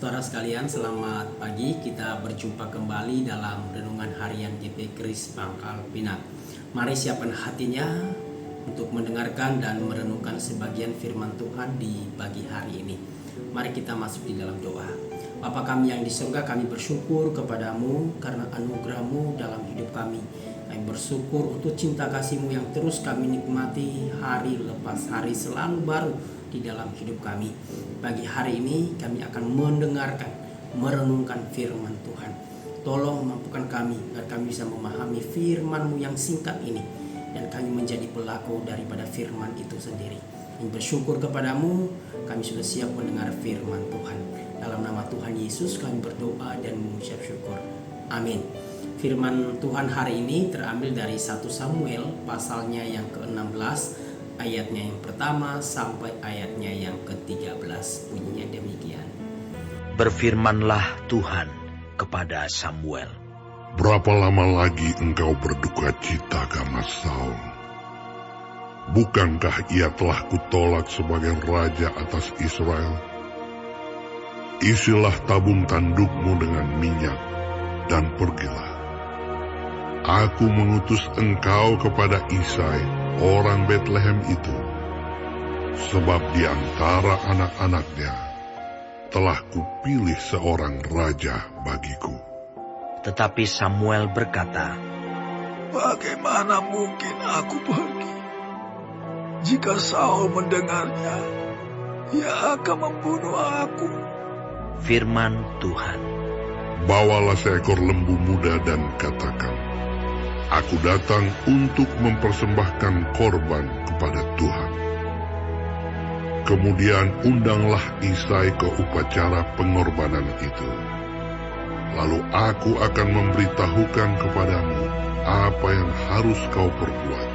Saudara sekalian, selamat pagi. Kita berjumpa kembali dalam renungan harian GP Kris Pangkal Pinang. Mari siapkan hatinya untuk mendengarkan dan merenungkan sebagian firman Tuhan di pagi hari ini. Mari kita masuk di dalam doa. Bapa kami yang di surga, kami bersyukur kepadamu karena anugerah-Mu dalam hidup kami. Kami bersyukur untuk cinta kasih-Mu yang terus kami nikmati hari lepas hari, selalu baru di dalam hidup kami. Pagi hari ini kami akan mendengarkan, merenungkan firman Tuhan. Tolong mampukan kami agar kami bisa memahami firman-Mu yang singkat ini, dan kami menjadi pelaku daripada firman itu sendiri. Kami bersyukur kepadamu, kami sudah siap mendengar firman Tuhan. Dalam nama Tuhan Yesus kami berdoa dan mengucap syukur. Amin. Firman Tuhan hari ini terambil dari 1 Samuel pasalnya yang ke-16, ayatnya yang pertama sampai ayatnya yang ke-13. Bunyinya demikian. Berfirmanlah Tuhan kepada Samuel. Berapa lama lagi engkau berduka cita karena Saul? Bukankah ia telah kutolak sebagai raja atas Israel? Isilah tabung tandukmu dengan minyak dan pergilah. Aku mengutus engkau kepada Isai, orang Betlehem itu, sebab di antara anak-anaknya telah kupilih seorang raja bagiku. Tetapi Samuel berkata, bagaimana mungkin aku pergi? Jika Saul mendengarnya, ia akan membunuh aku. Firman Tuhan. Bawalah seekor lembu muda dan katakan, aku datang untuk mempersembahkan korban kepada Tuhan. Kemudian undanglah Isai ke upacara pengorbanan itu. Lalu aku akan memberitahukan kepadamu apa yang harus kau perbuat.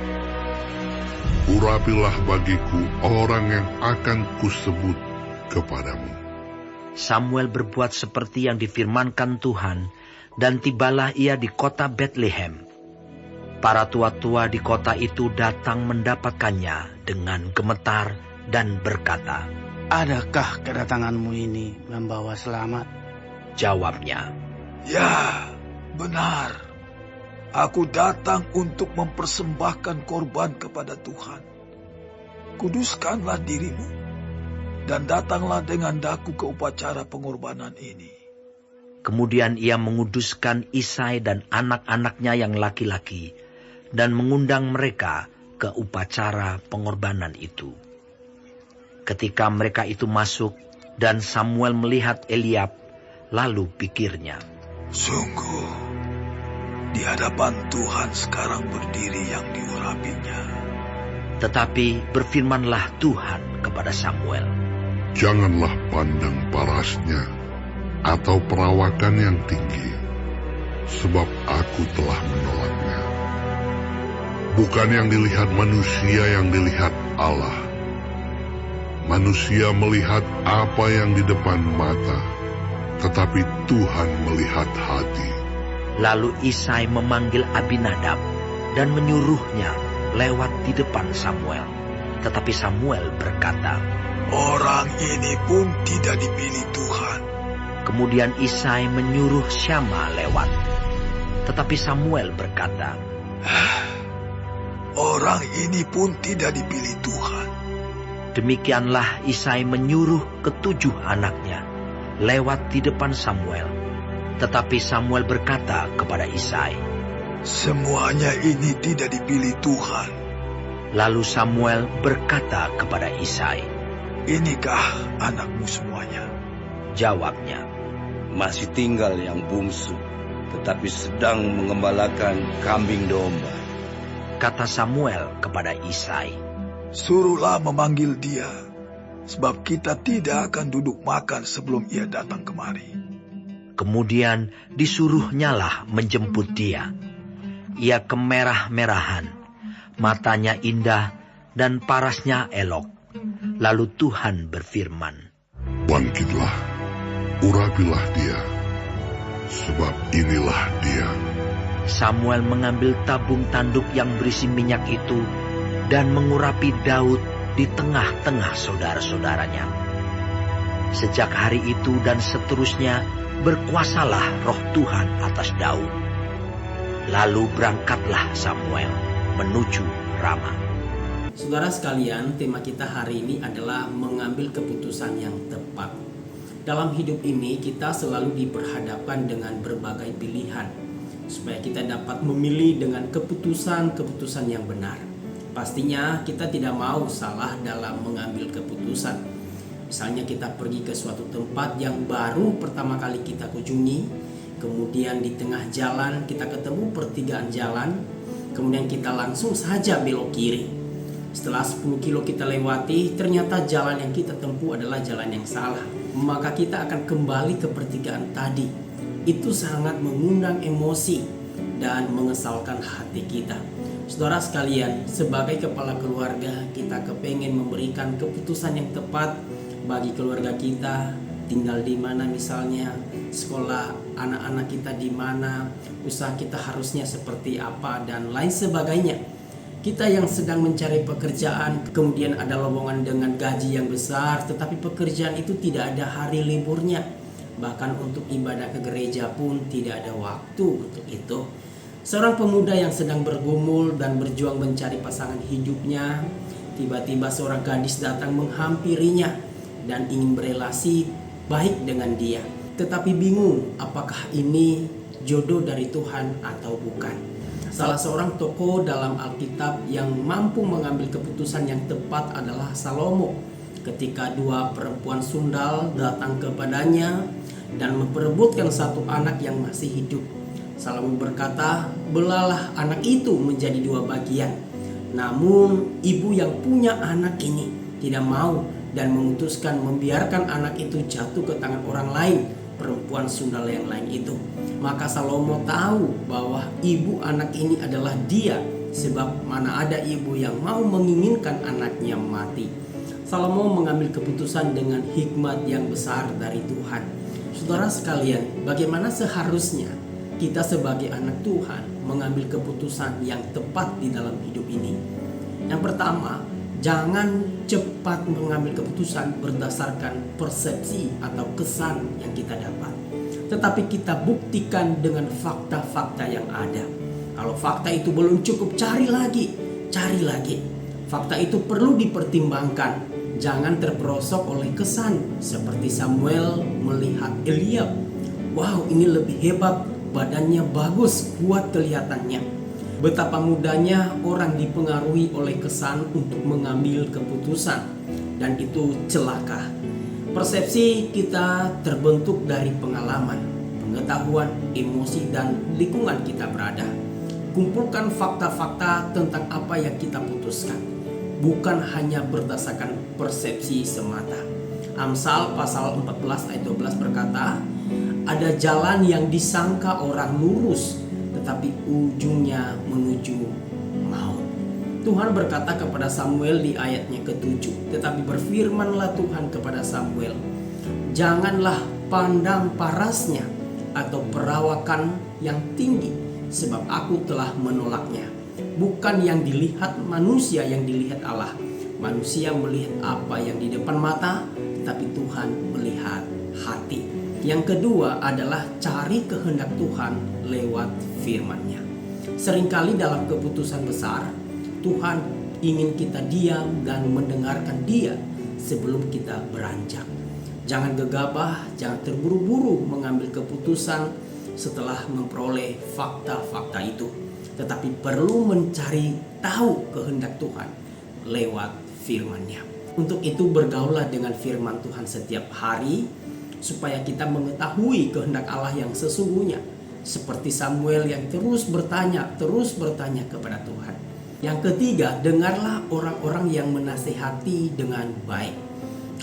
Urapilah bagiku orang yang akan kusebut kepadamu. Samuel berbuat seperti yang difirmankan Tuhan, dan tibalah ia di kota Betlehem. Para tua-tua di kota itu datang mendapatkannya dengan gemetar dan berkata, adakah kedatanganmu ini membawa selamat? Jawabnya, ya, benar. Aku datang untuk mempersembahkan korban kepada Tuhan. Kuduskanlah dirimu, dan datanglah dengan daku ke upacara pengorbanan ini. Kemudian ia menguduskan Isai dan anak-anaknya yang laki-laki, dan mengundang mereka ke upacara pengorbanan itu. Ketika mereka itu masuk, dan Samuel melihat Eliab, lalu pikirnya, sungguh, di hadapan Tuhan sekarang berdiri yang diurapinya. Tetapi berfirmanlah Tuhan kepada Samuel, janganlah pandang parasnya atau perawakan yang tinggi, sebab aku telah menolaknya. Bukan yang dilihat manusia yang dilihat Allah. Manusia melihat apa yang di depan mata, tetapi Tuhan melihat hati. Lalu Isai memanggil Abinadab dan menyuruhnya lewat di depan Samuel. Tetapi Samuel berkata, orang ini pun tidak dipilih Tuhan. Kemudian Isai menyuruh Syama lewat. Tetapi Samuel berkata, orang ini pun tidak dipilih Tuhan. demikianlah Isai menyuruh ketujuh anaknya lewat di depan Samuel. Tetapi Samuel berkata kepada Isai, semuanya ini tidak dipilih Tuhan. Lalu Samuel berkata kepada Isai, inikah anakmu semuanya? Jawabnya, masih tinggal yang bungsu, tetapi sedang mengembalakan kambing domba. Kata Samuel kepada Isai, suruhlah memanggil dia, sebab kita tidak akan duduk makan sebelum ia datang kemari. Kemudian disuruhnyalah menjemput dia. Ia kemerah-merahan, matanya indah dan parasnya elok. Lalu Tuhan berfirman, bangkitlah, urapilah dia, sebab inilah dia. Samuel mengambil tabung tanduk yang berisi minyak itu dan mengurapi Daud di tengah-tengah saudara-saudaranya. Sejak hari itu dan seterusnya berkuasalah roh Tuhan atas Daud. Lalu berangkatlah Samuel menuju Rama. Saudara sekalian, tema kita hari ini adalah mengambil keputusan yang tepat. Dalam hidup ini kita selalu diperhadapkan dengan berbagai pilihan, supaya kita dapat memilih dengan keputusan-keputusan yang benar. Pastinya kita tidak mau salah dalam mengambil keputusan. Misalnya kita pergi ke suatu tempat yang baru pertama kali kita kunjungi, kemudian di tengah jalan kita ketemu pertigaan jalan, kemudian kita langsung saja belok kiri. Setelah 10 kilo kita lewati, ternyata jalan yang kita tempuh adalah jalan yang salah. Maka kita akan kembali ke pertigaan tadi. Itu sangat mengundang emosi dan mengesalkan hati kita. Saudara sekalian, sebagai kepala keluarga, kita kepengen memberikan keputusan yang tepat bagi keluarga kita. Tinggal di mana misalnya, sekolah anak-anak kita di mana, usaha kita harusnya seperti apa, dan lain sebagainya. Kita yang sedang mencari pekerjaan, kemudian ada lowongan dengan gaji yang besar, tetapi pekerjaan itu tidak ada hari liburnya. Bahkan untuk ibadah ke gereja pun tidak ada waktu untuk itu. Seorang pemuda yang sedang bergumul dan berjuang mencari pasangan hidupnya, tiba-tiba seorang gadis datang menghampirinya dan ingin berelasi baik dengan dia. Tetapi bingung apakah ini jodoh dari Tuhan atau bukan. Salah seorang tokoh dalam Alkitab yang mampu mengambil keputusan yang tepat adalah Salomo. Ketika dua perempuan sundal datang kepadanya dan memperebutkan satu anak yang masih hidup, Salomo berkata, "Belalah anak itu menjadi dua bagian." Namun ibu yang punya anak ini tidak mau dan memutuskan membiarkan anak itu jatuh ke tangan orang lain, perempuan sundal yang lain itu. Maka Salomo tahu bahwa ibu anak ini adalah dia, sebab mana ada ibu yang mau menginginkan anaknya mati. Salomo mengambil keputusan dengan hikmat yang besar dari Tuhan. Saudara sekalian, bagaimana seharusnya kita sebagai anak Tuhan mengambil keputusan yang tepat di dalam hidup ini? Yang pertama, jangan cepat mengambil keputusan berdasarkan persepsi atau kesan yang kita dapat, tetapi kita buktikan dengan fakta-fakta yang ada. Kalau fakta itu belum cukup, cari lagi. Fakta itu perlu dipertimbangkan. Jangan terperosok oleh kesan, seperti Samuel melihat Eliab. Wow, ini lebih hebat, badannya bagus, kuat kelihatannya. Betapa mudahnya orang dipengaruhi oleh kesan untuk mengambil keputusan, dan itu celaka. Persepsi kita terbentuk dari pengalaman, pengetahuan, emosi, dan lingkungan kita berada. Kumpulkan fakta-fakta tentang apa yang kita putuskan, bukan hanya berdasarkan persepsi semata. Amsal pasal 14 ayat 12 berkata, "Ada jalan yang disangka orang lurus, tetapi ujungnya menuju maut." Tuhan berkata kepada Samuel di ayatnya ke-7, "Tetapi berfirmanlah Tuhan kepada Samuel, janganlah pandang parasnya atau perawakan yang tinggi, sebab aku telah menolaknya. Bukan yang dilihat manusia yang dilihat Allah. Manusia melihat apa yang di depan mata, tetapi Tuhan melihat hati." Yang kedua adalah cari kehendak Tuhan lewat firman-Nya. Seringkali dalam keputusan besar, Tuhan ingin kita diam dan mendengarkan Dia sebelum kita beranjak. Jangan gegabah, jangan terburu-buru mengambil keputusan setelah memperoleh fakta-fakta itu, tetapi perlu mencari tahu kehendak Tuhan lewat firman-Nya. Untuk itu bergaullah dengan firman Tuhan setiap hari, supaya kita mengetahui kehendak Allah yang sesungguhnya, seperti Samuel yang terus bertanya kepada Tuhan. Yang ketiga, dengarlah orang-orang yang menasehati dengan baik.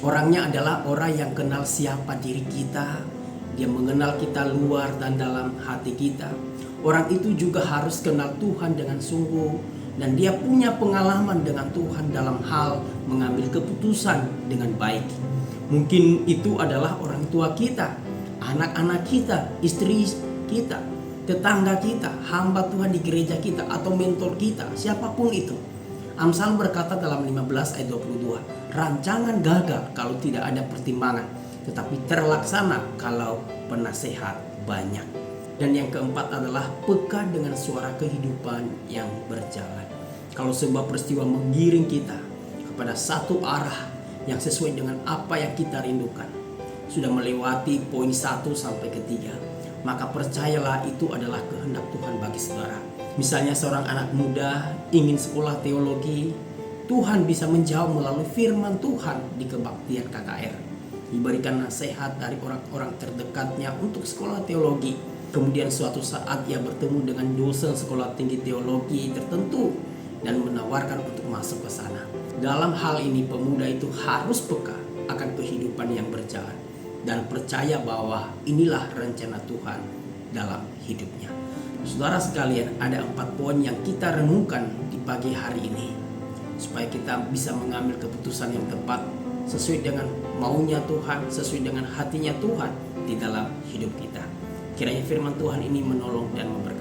Orangnya adalah orang yang kenal siapa diri kita. Dia mengenal kita luar dan dalam hati kita. Orang itu juga harus kenal Tuhan dengan sungguh, dan dia punya pengalaman dengan Tuhan dalam hal mengambil keputusan dengan baik. Mungkin itu adalah orang tua kita, anak-anak kita, istri kita, tetangga kita, hamba Tuhan di gereja kita, atau mentor kita, siapapun itu. Amsal berkata dalam 15 ayat 22, "Rancangan gagal kalau tidak ada pertimbangan, tetapi terlaksana kalau penasehat banyak. Dan yang keempat adalah peka dengan suara kehidupan yang berjalan. Kalau sebuah peristiwa menggiring kita kepada satu arah yang sesuai dengan apa yang kita rindukan, sudah melewati poin 1 sampai ke 3, maka percayalah itu adalah kehendak Tuhan bagi saudara. Misalnya seorang anak muda ingin sekolah teologi, Tuhan bisa menjawab melalui firman Tuhan di kebaktian KKR. Diberikan nasihat dari orang-orang terdekatnya untuk sekolah teologi. Kemudian suatu saat ia bertemu dengan dosen sekolah tinggi teologi tertentu dan menawarkan untuk masuk ke sana. Dalam hal ini pemuda itu harus peka akan kehidupan yang berjalan dan percaya bahwa inilah rencana Tuhan dalam hidupnya. Saudara sekalian, ada 4 poin yang kita renungkan di pagi hari ini supaya kita bisa mengambil keputusan yang tepat sesuai dengan maunya Tuhan, sesuai dengan hatinya Tuhan di dalam hidup kita. Kiranya firman Tuhan ini menolong dan memberkati.